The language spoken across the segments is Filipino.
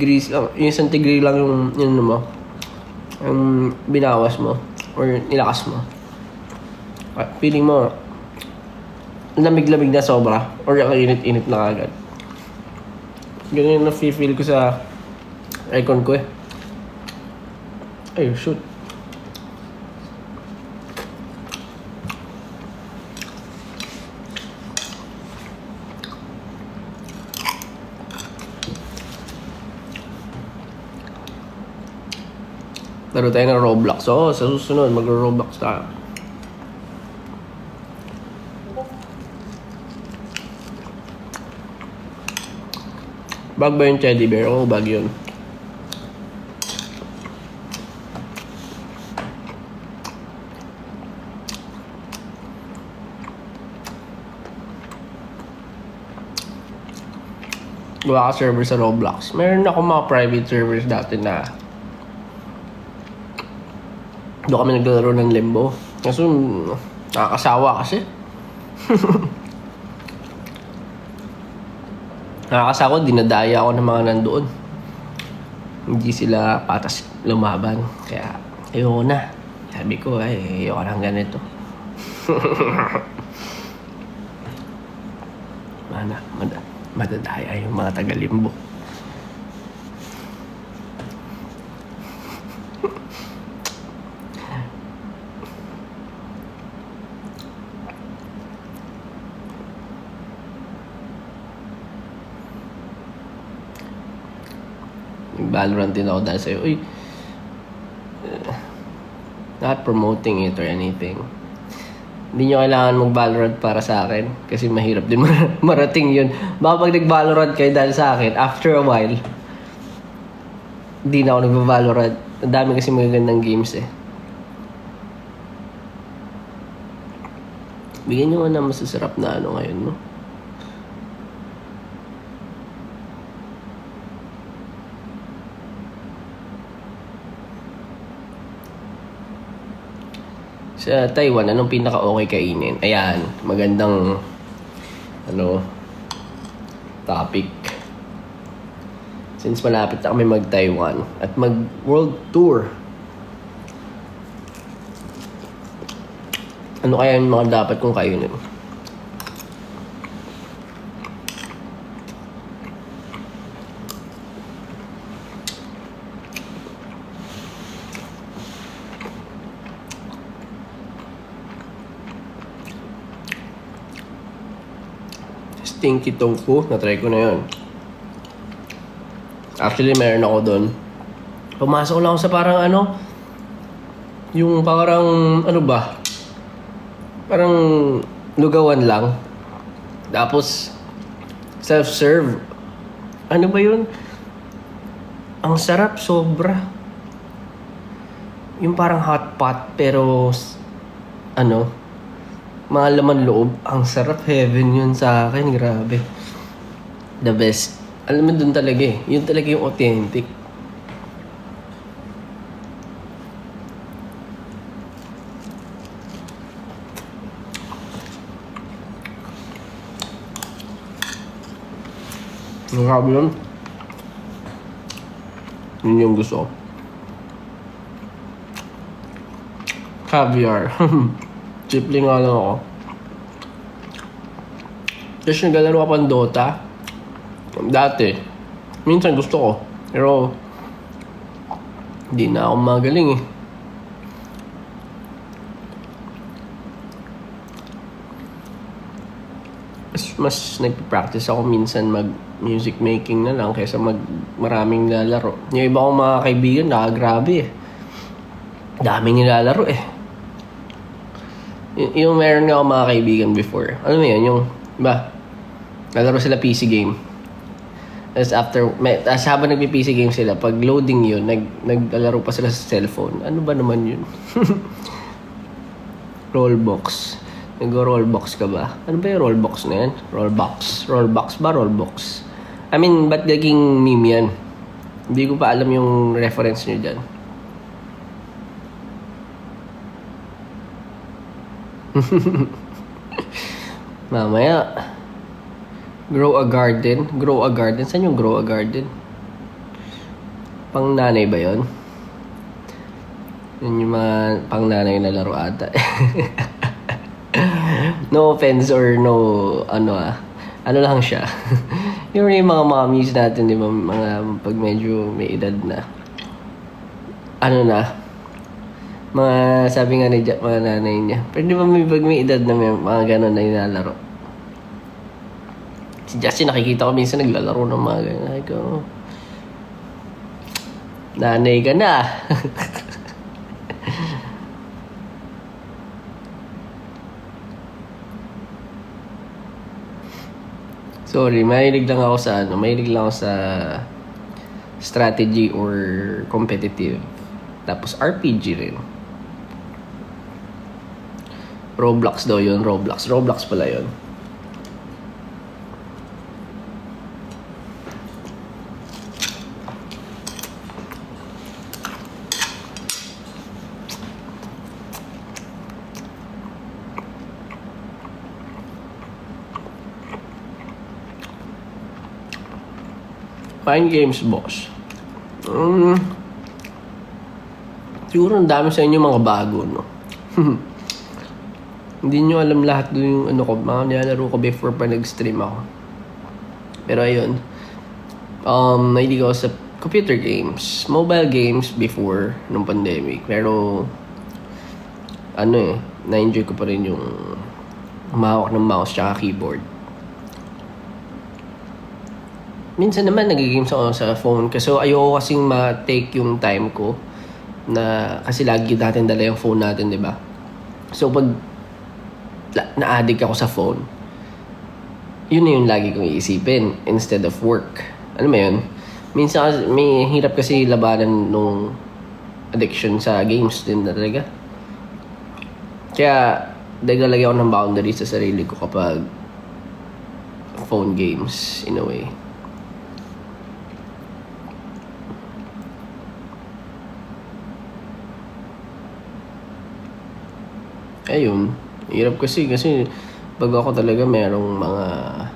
degrees lang, yung isang degree lang yung ano mo, yung binawas mo, or nilakas mo. At feeling mo, lamig-lamig na sobra, or ang init-init na agad. Ganyan yung na-feel ko sa icon ko eh. Ay, shoot. Laro tayo ng Roblox. Oo, sa susunod, mag-Roblox tayo. Bag ba yung teddy bear? Oo, bag yun. Gawa ka server sa Roblox. Meron ako mga private servers dati na doon kami naglalaro ng Limbo. Kaso, nakakasawa kasi. Nakakasawa, dinadaya ako ng mga nandoon. Hindi sila patas lumaban. Kaya, ayoko na. Sabi ko, ay, ayoko lang ganito. Madadaya yung mga taga-Limbo. Valorant din ako dahil sa'yo. Uy, not promoting it or anything. Hindi nyo kailangan mag-Valorant para sa akin kasi mahirap din marating yun. Baka pag nag-Valorant kayo dahil sa akin, after a while, hindi na ako nag-Valorant. Ang dami kasi magagandang games eh. Bigyan nyo nga na masasarap na ano ngayon, no? Sa Taiwan, anong pinaka-okay kainin? Ayan, magandang topic. Since malapit na kami mag-Taiwan at mag-world tour, ano kaya yung mga dapat kong kainin? Stinky tofu, na-try ko na yun. Actually, meron ako doon. Pumasok lang ako sa parang yung parang parang lugawan lang. Tapos, self-serve. Ano ba yun? Ang sarap, sobra. Yung parang hot pot, pero mga laman loob. Ang sarap, heaven yun sa akin. Grabe. The best. Alam mo dun talaga eh. Yun talaga yung authentic. Grabe yun. Yun yung gusto ko. Caviar. Simple nga lang ako. Kasi naglalaro ako ng Dota. Dati. Minsan gusto ko. Pero, hindi na ako magaling eh. Mas nagpa-practice ako minsan mag-music making na lang kaysa maraming nilalaro. Yung iba kong mga kaibigan, grabe eh. Daming nilalaro eh. Yung meron nga ako mga kaibigan before. Ano mo yun? Yung, nalaro sila PC game. Tapos habang nagpi-PC game sila, pag loading yun, naglalaro pa sila sa cellphone. Ano ba naman yun? Rollbox. Nag-rollbox ka ba? Ano ba yung rollbox na yan? Rollbox. Rollbox ba? Rollbox. I mean, ba't naging meme yan? Hindi ko pa alam yung reference nyo dyan. Mamaya. Grow a garden. Grow a garden. Saan yung grow a garden? Pang nanay ba yun? Yun yung mga pang nanay na laro ata. No offense or no, ano lang siya. Yung mga mommies natin, di ba, mga pag medyo may edad na. Mga sabi nga ni Jack, mga nanay niya. Pero di ba pag may edad na may mga gano'n na nilalaro. Si Justin nakikita ko minsan naglalaro ng mga gano'n. Ay ko, nanay ka na. Sorry, mahilig lang ako sa strategy or competitive. Tapos RPG rin. Roblox daw yun, Roblox pala yun. Fine games, boss. Siguro ang dami sa inyo mga bago, no? Hindi nyo alam lahat doon yung mga nilalaro ko before pa nag-stream ako. Pero ayun, nahilig ako sa computer games, mobile games before nung pandemic. Pero na-enjoy ko pa rin yung humawak ng mouse tsaka keyboard. Minsan naman nag-games ako sa phone kasi ayoko kasing ma-take yung time ko na kasi lagi natin dala yung phone natin, di ba? So pag na-addict ako sa phone, yun na yung lagi kong iisipin instead of work. Ano mo yun? Minsan may hirap kasi labanan nung addiction sa games din na talaga. Kaya naglalagay ako ng boundaries sa sarili ko kapag phone games in a way. Ayun, hirap kasi pag ako talaga merong mga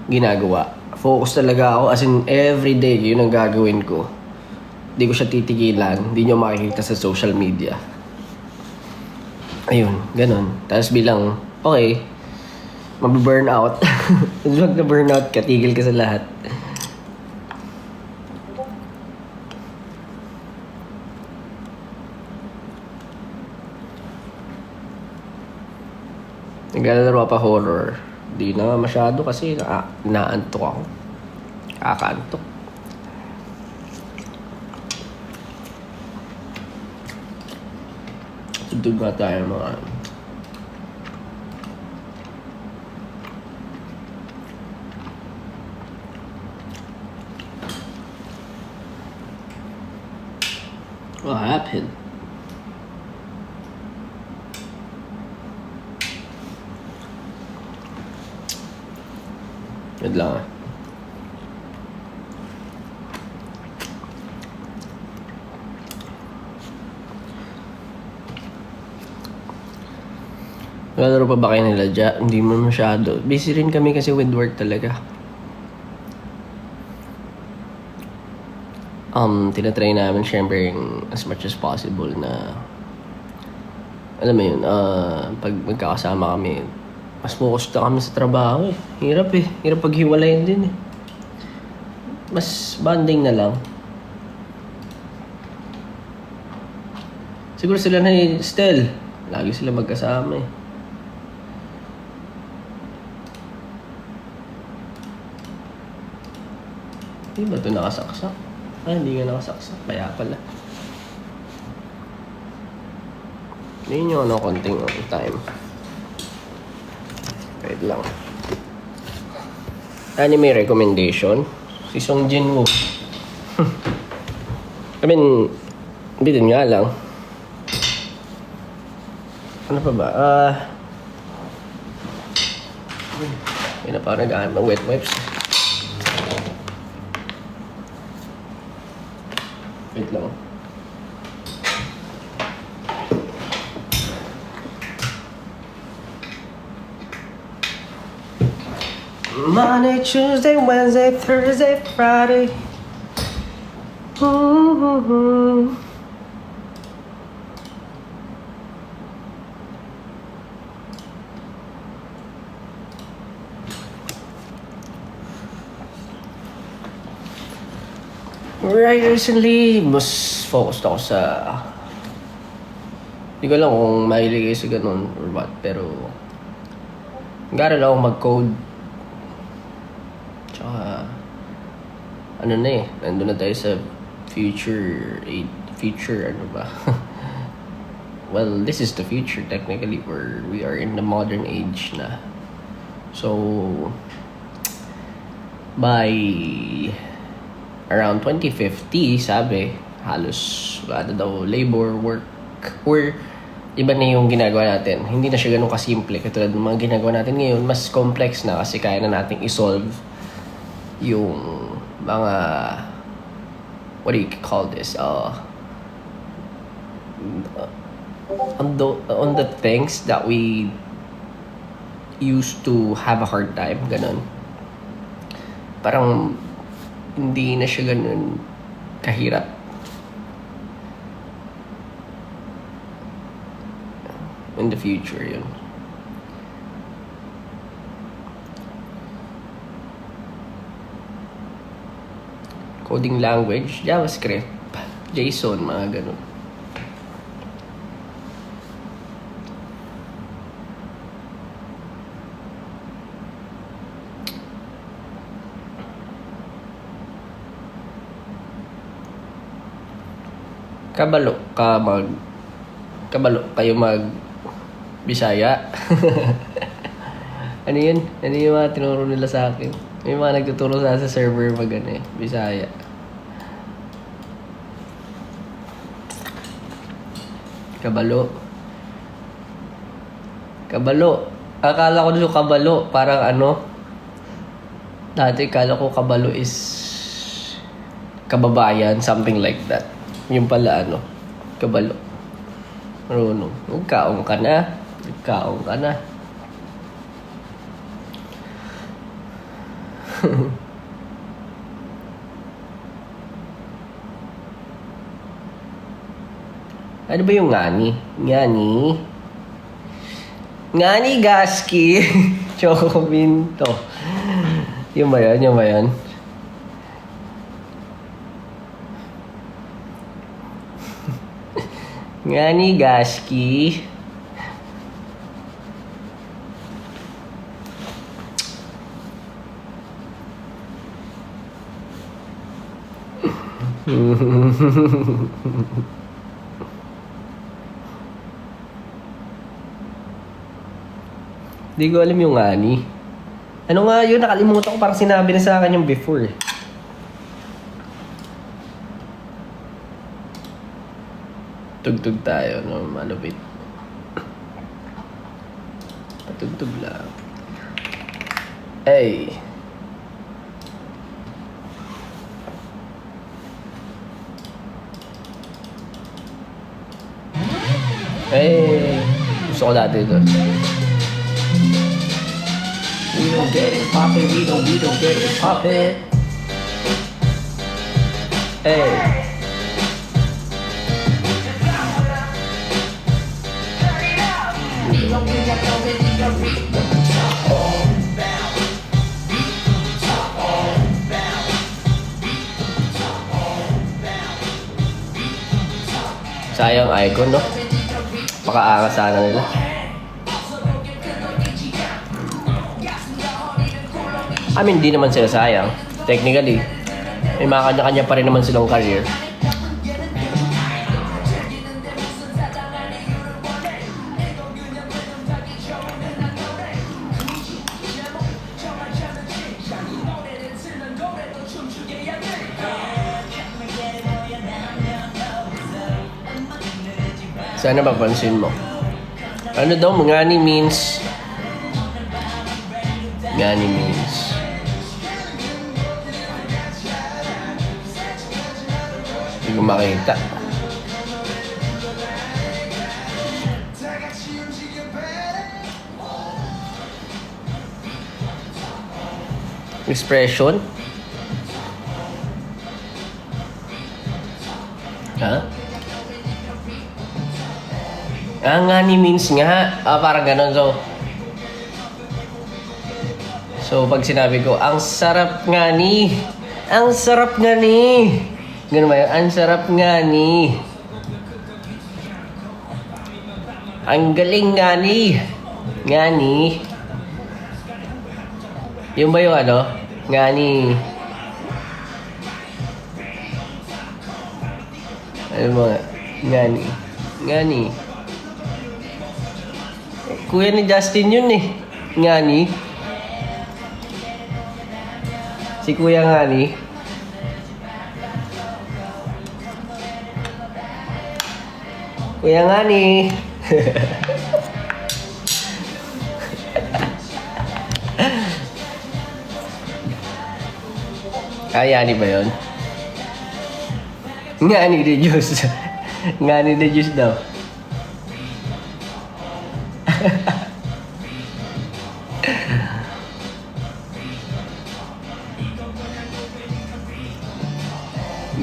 ginagawa. Focus talaga ako, as in everyday yun ang gagawin ko. Hindi ko siya titigilan, hindi nyo makikita sa social media. Ayun, ganun. Tapos bilang, okay, mababurn out. Wag na burnout ka, tigil ka sa lahat. Naglalaro pa horror. Di na masyado kasi naantok ako. Kakaantok. Tugtog nga tayo mga what happened? Wait lang ah. Naglalaro pa ba kayo nila dyan? Hindi mo masyado. Busy rin kami kasi with work talaga. Tinatry namin syempre as much as possible na alam mo yun, pag magkakasama kami, mas focus na kami sa trabaho eh. Hirap paghiwalayin din eh. Mas bonding na lang. Siguro sila na ni Stel. Lagi sila magkasama eh. Hindi ba ito nakasaksak? Hindi nga nakasaksak. Kaya pala. Hindi nyo konting time. Wait lang. Anime recommendation. Si Song Jin-woo. I mean, bitin nga lang. Ano pa ba? Yun na parang nag-aanap ng wet wipes. Wait lang. Monday, Tuesday, Wednesday, Thursday, Friday. Right, recently, mas focused ako sa... Hindi ko alam kung mahilig kayo sa ganun or what, pero... Nag-aaral ako mag-code. Tsaka... Ano na eh, nandun na tayo sa future... Future, ano ba? Well, this is the future technically, where we are in the modern age na. So... By... Around 2050, sabi, halos wala na daw labor, work, or iba na yung ginagawa natin. Hindi na siya ganun kasimple. Katulad ng mga ginagawa natin ngayon, mas complex na kasi kaya na nating isolve yung mga, what do you call this? On the things that we used to have a hard time, ganun. Parang, hindi na siya ganun kahirap. In the future, yun. Coding language, JavaScript, JSON, mga ganun. Kabalo kayo mag Bisaya. Ano yun? Ano yung mga tinuro nila sa akin? May mga nagtuturo sa server mag Bisaya. Kabalo. Akala ko nung kabalo, parang ano? Dati akala ko kabalo is kababayan, something like that. Yung pala ano, kabalo. Marunong. Nagkaong ka na. Ano ba yung ngani? Ngani Gaski. Choco Minto. Yung ba yan? Ngani Gaski. Di ko alam yung ngani. Ano nga yun? Nakalimutan ko, parang sinabi na sa akin yung before. Tugtog tayo, no? Malupit. Patugtog lang. Hey! Hey! Gusto ko dati ito. We don't get it poppin', we don't get it poppin'. Hey! Sayang icon, no? Pakaangas sana nila. I mean, di naman sila sayang. Technically, may mga kanya-kanya pa rin naman silang career. Sana mapansin mo. Ano daw, ngani means... Ngani means... Hindi ko makita. Expression? Ha? Nga ni means nga. Parang ganon. So, pag sinabi ko, ang sarap nga ni. Ang sarap nga ni. Ganun ba yun? Ang sarap nga ni. Ang galing nga ni. Nga ni. Yung ba yung ano? Nga ni. Ano mo nga? Nga ni. Nga ni. Kuya ni Justin yun eh. Nga ni. Si Kuya nga ni. Kuya nga ni. Ni ba yun? Nga ni the juice. Nga ni the juice daw.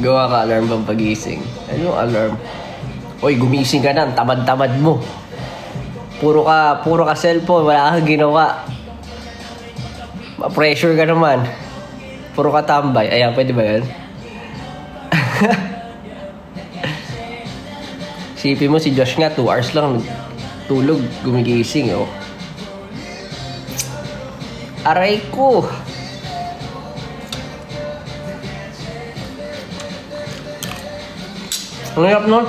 Gawa ka alarm pang pagising. Ano yung alarm? Oy, gumising ka na. Tamad-tamad mo. Puro ka cellphone. Wala kang ginawa. Ma-pressure ka naman. Puro ka tambay. Ayan, pwede ba yan? Sipin mo si Josh nga, 2 hours lang tulog, gumigising, oh. Aray ko! Ang hirap nun.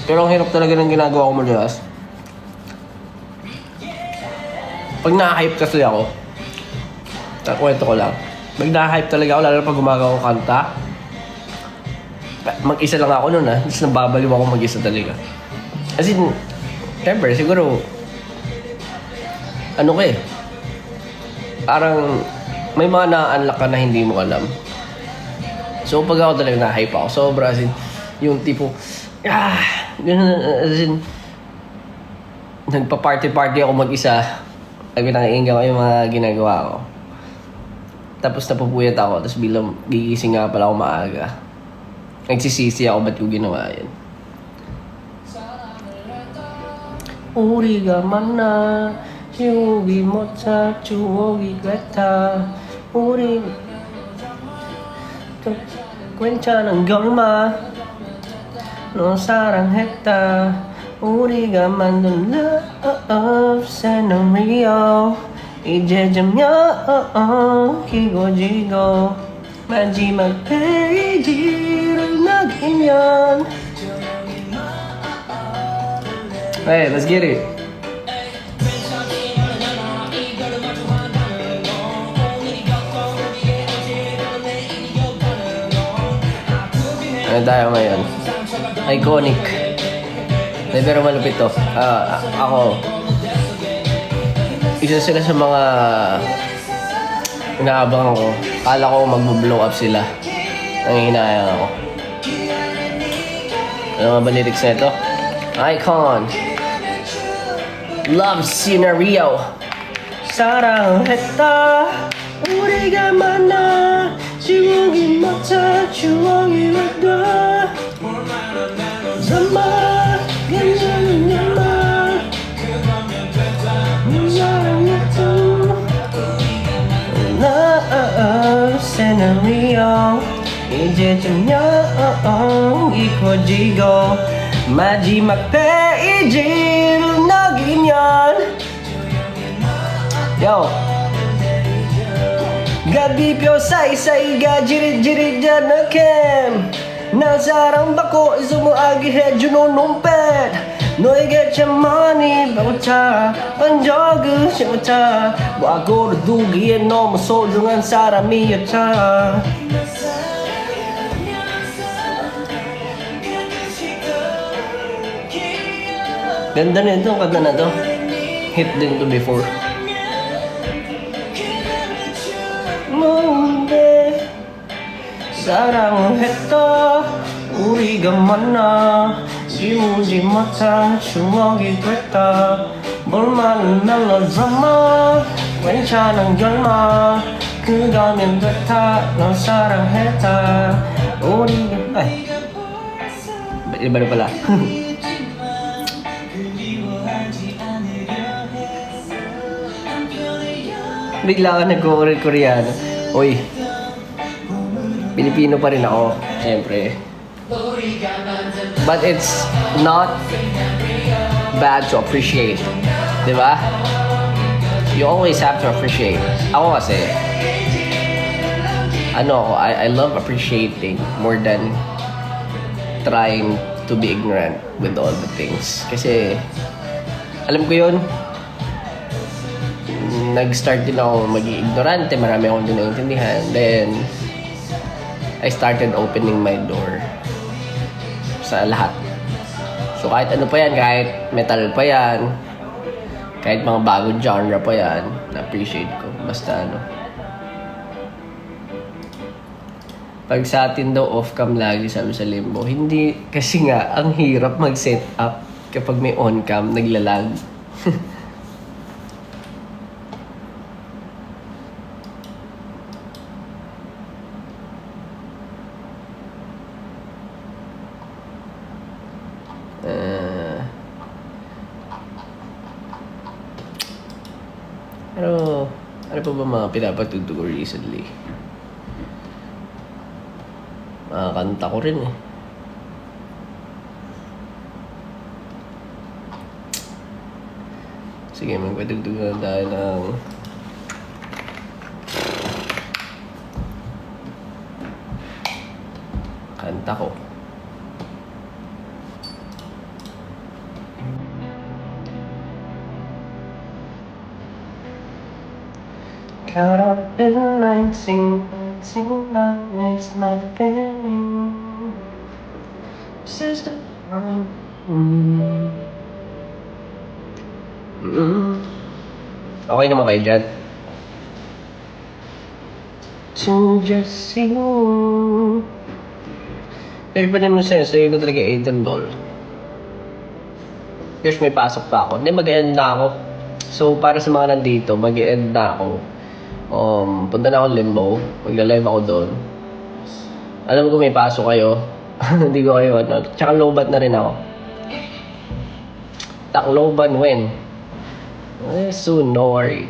Pero ang hirap talaga ng ginagawa ko madalas. Pag na-hype kasi ako, kwento ko lang. Pag na-hype talaga ako, lalo na pag gumagawa ko kanta, mag-isa lang ako nun tapos nababaliw ako mag-isa talaga. As in, syempre, siguro, ano ko eh, parang may mga na-unlock ka na hindi mo alam. So, pag ako talaga na-hype ako, sobra, as in, yung tipo, ganun, as in, nagpa-party-party ako mag-isa, nag-iinga ko yung mga ginagawa ko. Tapos napupuyat ako, tapos bilang gigising nga pala ako maaga. Nagsisisi ako, ba't ko ginawa yun? 우리가 만나 지옥이 못자 추억이 같아 우리 괜찮은 결말 너 사랑했다 우리가 만든 love scenario 이제 좀 여기고 마지막 페이지를 남기면 Hey, let's get it. Ano tayo ngayon? Iconic. Pero malupit to. Ako, isa sila sa mga inaabangan ko. Kala ko mag-blow up sila. Ang hinahayang ako. Ano nga ba lyrics na ito? Icon. Love scenario. 사랑했다 우리가 만나 지옥이 막차 추억이 왔다 정말 괜찮은 영화 사랑했다 Love scenario 이제 좀 익어지고 마지막 페이지를 넘기면 Yo 가비표 사이사이가 지릿지릿하는 난 사랑받고 수무하게 해주는 눈빛 너에게 참 많이 배웠다 한 적은 심었다 과거를 두기에 너무 소중한 사람이었다 Ganda na ito, kanta na to. Hit din to before. 뭔데 사랑했다 우리가 만나 지우지 못한 추억이 됐다 볼만한 멜로드라마 괜찮은 결말 그거면 됐다 널 사랑했다 우리가 Iba na pala. Bigla ka nag-Koreano. Uy, Pilipino pa rin ako, syempre. But it's not bad to appreciate. Di ba? You always have to appreciate. Ako kasi, I love appreciating more than trying to be ignorant with all the things. Kasi, alam ko yun, nag-start din ako maging ignorante, marami akong din naintindihan. Then, I started opening my door sa lahat. So, kahit ano pa yan, kahit metal pa yan, kahit mga bagong genre pa yan, na-appreciate ko. Basta pag sa atin daw off-cam lagi, sabi sa Limbo, hindi, kasi nga, ang hirap mag-set up kapag may on-cam, naglalag. Pero, ano pa ba mga pinapatuto ko recently? Mga kanta ko rin eh. Sige, magpadugtog na tayo ng kanta ko. Caught up in line, sing long, it's not failing. Sister, okay naman kayo dyan? To just see you. Pero pa naman sa'yo ko talaga $8. Yes, may pasok pa ako. Hindi, mag-end na ako. So, para sa mga nandito, mag-end na ako. Punta na ako Limbo. Magla-live ako doon. Alam ko may pasok kayo. Hindi ko kayo Tsaka low-bat na rin ako. Tacloban when? Soon, no worry.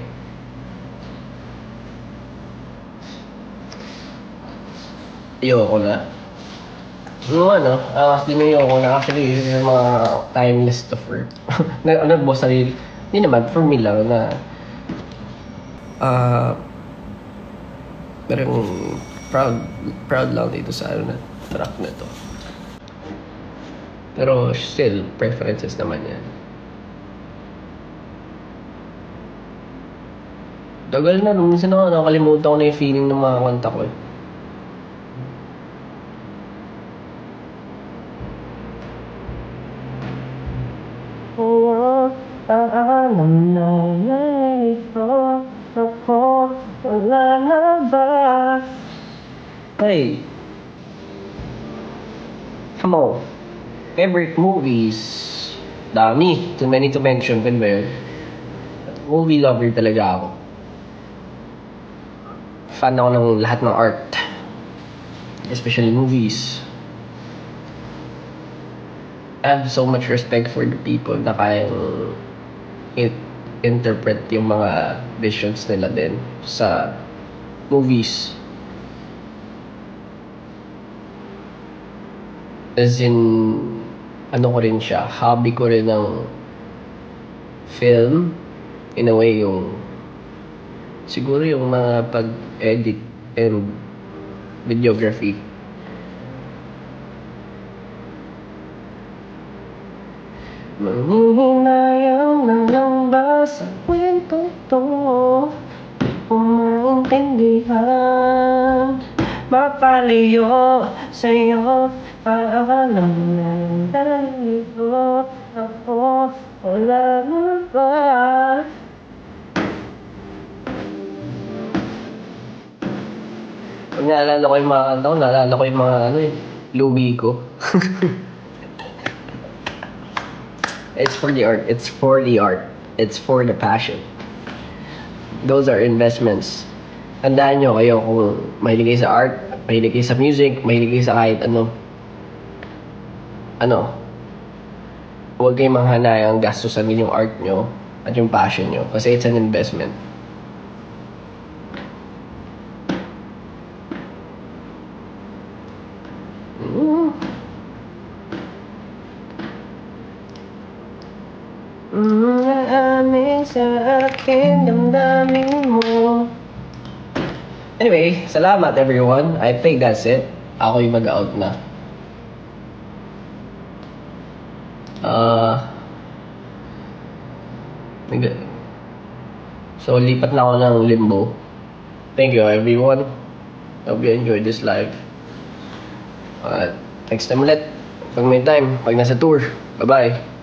Ayoko na. Ayoko na. Actually, yung mga timeless to for. Nag-boss sarili. Hindi naman, for me lang na parang proud lang dito sa track na to. Pero still, preferences naman yan. Tagal na, minsan nakalimutan ko na yung feeling ng mga kanta ko eh. Alam na ito ako, wala na ba? Hey, come on. Favorite movies? Dami. Too many to mention. Kan ba yun? Movie lover talaga ako. Fan ako ng lahat ng art. Especially movies. I have so much respect for the people na kayang interpret yung mga visions nila din sa movies. As in, ko rin siya, hobby ko rin ng film. In a way, siguro yung mga pag-edit and videography. Manghihinayang na lang ba sa kwento to? Kung maintindihan, mapaliyo sa'yo. Paalam na dahil ako, wala na ba? Pag naalala ko yung mga naalala ko yung mga lubi ko. It's for the art. It's for the art. It's for the passion. Those are investments. Tandaan nyo kayo kung mahilig kayo sa art, mahilig kayo sa music, mahilig kayo sa kahit ano. ano, huwag kayong manghanayang gastusan yung art nyo at yung passion nyo. Kasi it's an investment. Marami sa akin damdamin mo. Anyway, salamat everyone. I think that's it. Ako yung mag-out na. So, lipat na ako ng limbo. Thank you everyone. Hope you enjoyed this live. Next time ulit. Pag may time, pag nasa tour. Bye-bye.